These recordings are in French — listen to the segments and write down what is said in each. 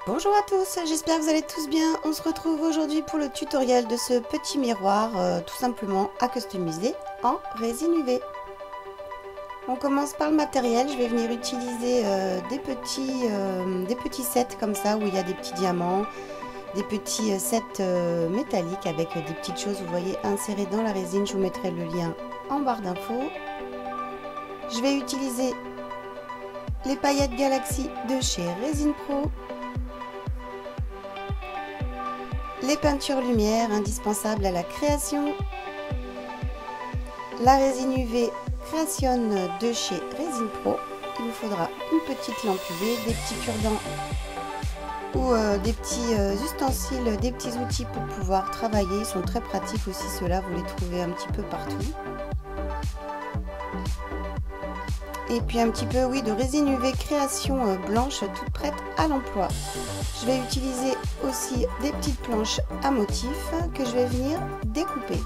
Bonjour à tous, j'espère que vous allez tous bien. On se retrouve aujourd'hui pour le tutoriel de ce petit miroir tout simplement à customiser en résine UV. On commence par le matériel. Je vais venir utiliser des petits sets comme ça où il y a des petits diamants, des petits sets métalliques avec des petites choses, vous voyez, insérées dans la résine. Je vous mettrai le lien en barre d'infos. Je vais utiliser les paillettes Galaxy de chez Resin Pro. Les peintures lumière indispensables à la création. La résine UV Creation de chez Resin Pro. Il vous faudra une petite lampe UV, des petits cure-dents ou des petits ustensiles, des petits outils pour pouvoir travailler. Ils sont très pratiques aussi, ceux-là, vous les trouvez un petit peu partout. Et puis un petit peu, oui, de résine UV Création blanche toute prête à l'emploi. Je vais utiliser aussi des petites planches à motifs que je vais venir découper.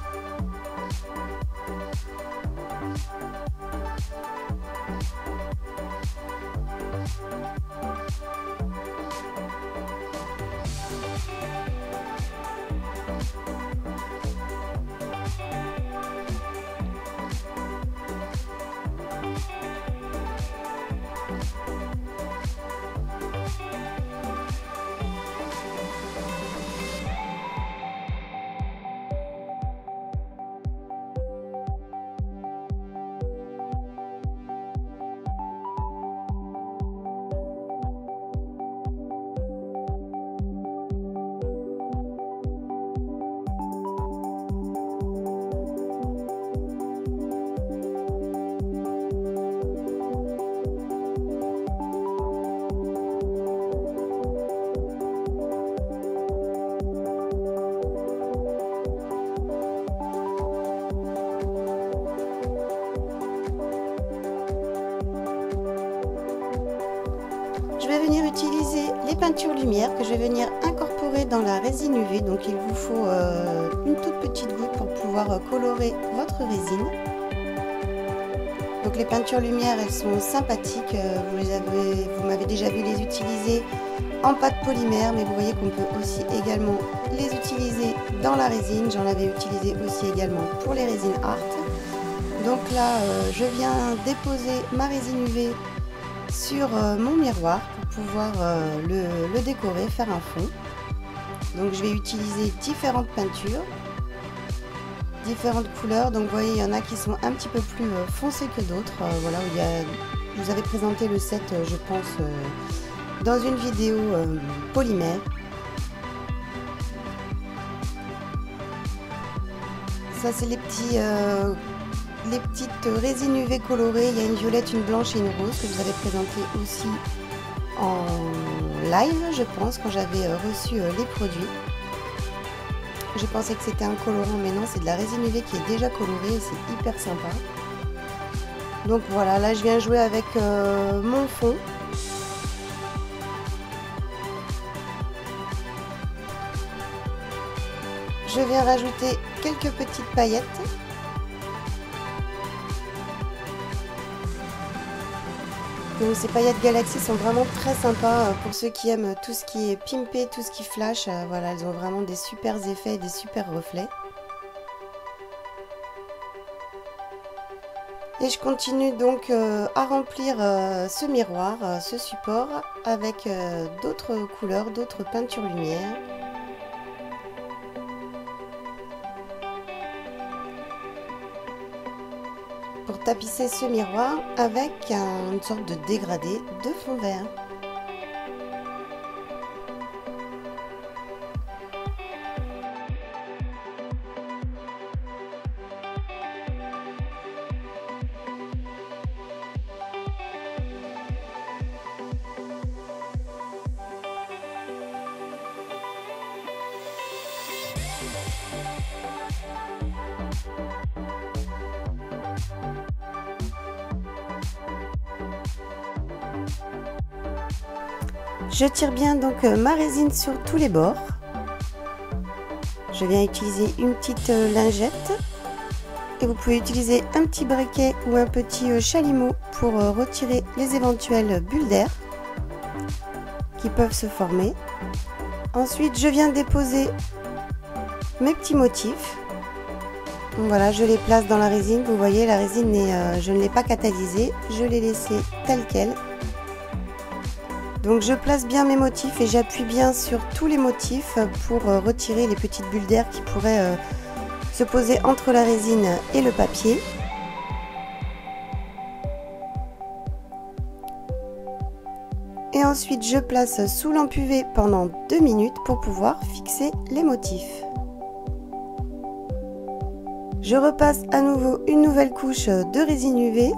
Je vais venir utiliser les peintures lumière que je vais venir incorporer dans la résine UV. Donc il vous faut une toute petite goutte pour pouvoir colorer votre résine. Donc les peintures lumière, elles sont sympathiques. Vous m'avez déjà vu les utiliser en pâte polymère, mais vous voyez qu'on peut aussi également les utiliser dans la résine. J'en avais utilisé aussi également pour les résines art. Donc là, je viens déposer ma résine UV sur mon miroir pour pouvoir le décorer, faire un fond. Donc je vais utiliser différentes peintures, différentes couleurs. Donc vous voyez, il y en a qui sont un petit peu plus foncées que d'autres. Voilà, je vous avais présenté le set, je pense, dans une vidéo polymère. Ça, c'est les petites résines UV colorées. Il y a une violette, une blanche et une rose que je vous avais présenté aussi en live, je pense, quand j'avais reçu les produits. Je pensais que c'était un colorant, mais non, c'est de la résine UV qui est déjà colorée et c'est hyper sympa. Donc voilà, là je viens jouer avec mon fond. Je viens rajouter quelques petites paillettes. Donc ces paillettes Galaxy sont vraiment très sympas pour ceux qui aiment tout ce qui est pimpé, tout ce qui flash. Voilà, elles ont vraiment des super effets et des super reflets. Et je continue donc à remplir ce miroir, ce support, avec d'autres couleurs, d'autres peintures lumière. Pour tapisser ce miroir avec une sorte de dégradé de fond vert. Je tire bien donc ma résine sur tous les bords. Je viens utiliser une petite lingette et vous pouvez utiliser un petit briquet ou un petit chalumeau pour retirer les éventuelles bulles d'air qui peuvent se former. Ensuite, je viens déposer mes petits motifs. Donc voilà, je les place dans la résine. Vous voyez, la résine, je ne l'ai pas catalysée, je l'ai laissée telle qu'elle. Donc je place bien mes motifs et j'appuie bien sur tous les motifs pour retirer les petites bulles d'air qui pourraient se poser entre la résine et le papier. Et ensuite je place sous lampe UV pendant 2 minutes pour pouvoir fixer les motifs. Je repasse à nouveau une nouvelle couche de résine UV.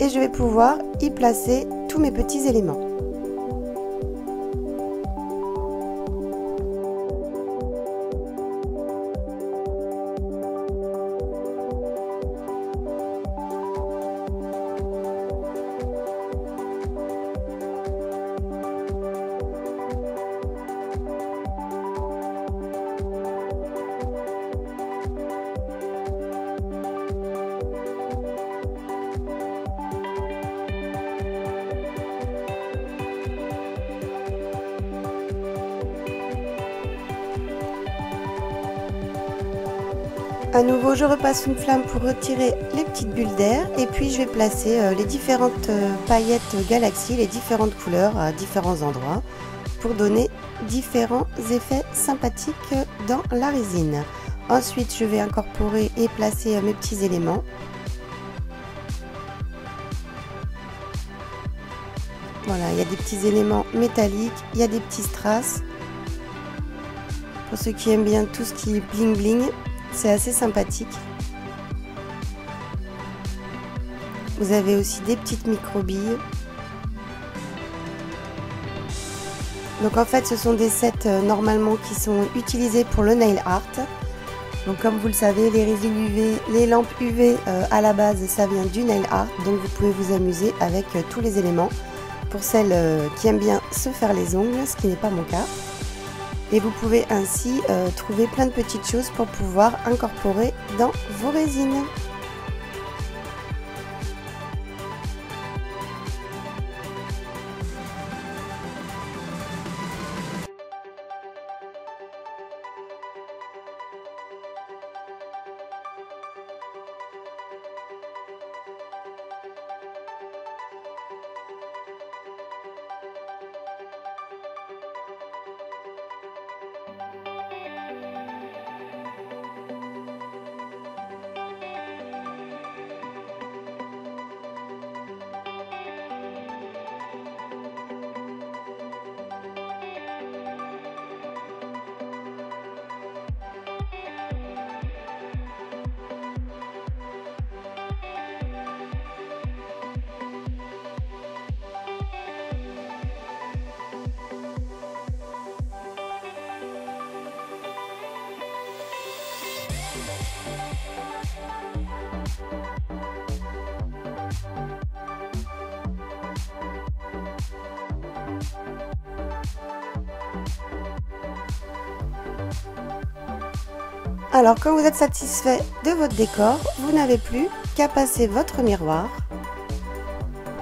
Et je vais pouvoir y placer tous mes petits éléments. À nouveau, je repasse une flamme pour retirer les petites bulles d'air et puis je vais placer les différentes paillettes Galaxy, les différentes couleurs à différents endroits pour donner différents effets sympathiques dans la résine. Ensuite, je vais incorporer et placer mes petits éléments. Voilà, il y a des petits éléments métalliques, il y a des petits strass. Pour ceux qui aiment bien tout ce qui est bling bling, c'est assez sympathique. Vous avez aussi des petites micro-billes. Donc en fait ce sont des sets normalement qui sont utilisés pour le nail art. Donc comme vous le savez, les résines UV, les lampes UV à la base ça vient du nail art. Donc vous pouvez vous amuser avec tous les éléments. Pour celles qui aiment bien se faire les ongles, ce qui n'est pas mon cas. Et vous pouvez ainsi trouver plein de petites choses pour pouvoir incorporer dans vos résines. Alors quand vous êtes satisfait de votre décor, vous n'avez plus qu'à passer votre miroir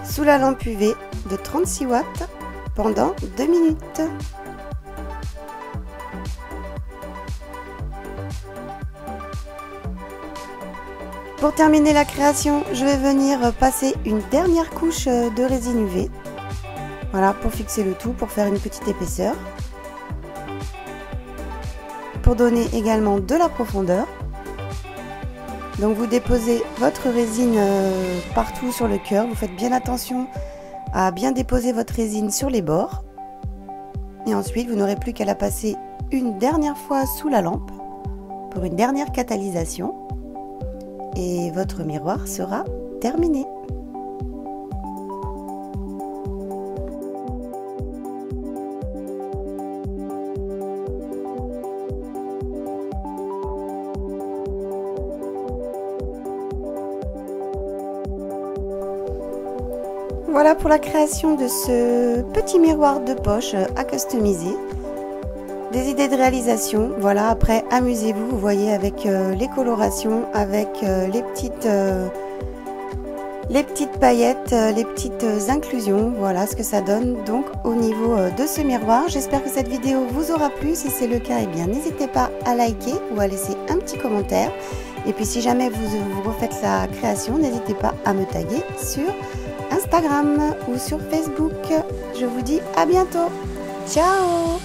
sous la lampe UV de 36 watts pendant 2 minutes. Pour terminer la création, je vais venir passer une dernière couche de résine UV. Voilà, pour fixer le tout, pour faire une petite épaisseur. Pour donner également de la profondeur. Donc vous déposez votre résine partout sur le cœur. Vous faites bien attention à bien déposer votre résine sur les bords. Et ensuite, vous n'aurez plus qu'à la passer une dernière fois sous la lampe pour une dernière catalysation. Et votre miroir sera terminé. Voilà pour la création de ce petit miroir de poche à customiser. des idées de réalisation. Voilà, après amusez-vous, vous voyez, avec les colorations, avec les petites paillettes, les petites inclusions. Voilà ce que ça donne donc au niveau de ce miroir. J'espère que cette vidéo vous aura plu. Si c'est le cas, eh bien n'hésitez pas à liker ou à laisser un petit commentaire. Et puis si jamais vous refaites la création, n'hésitez pas à me taguer sur Instagram ou sur Facebook. Je vous dis à bientôt. Ciao!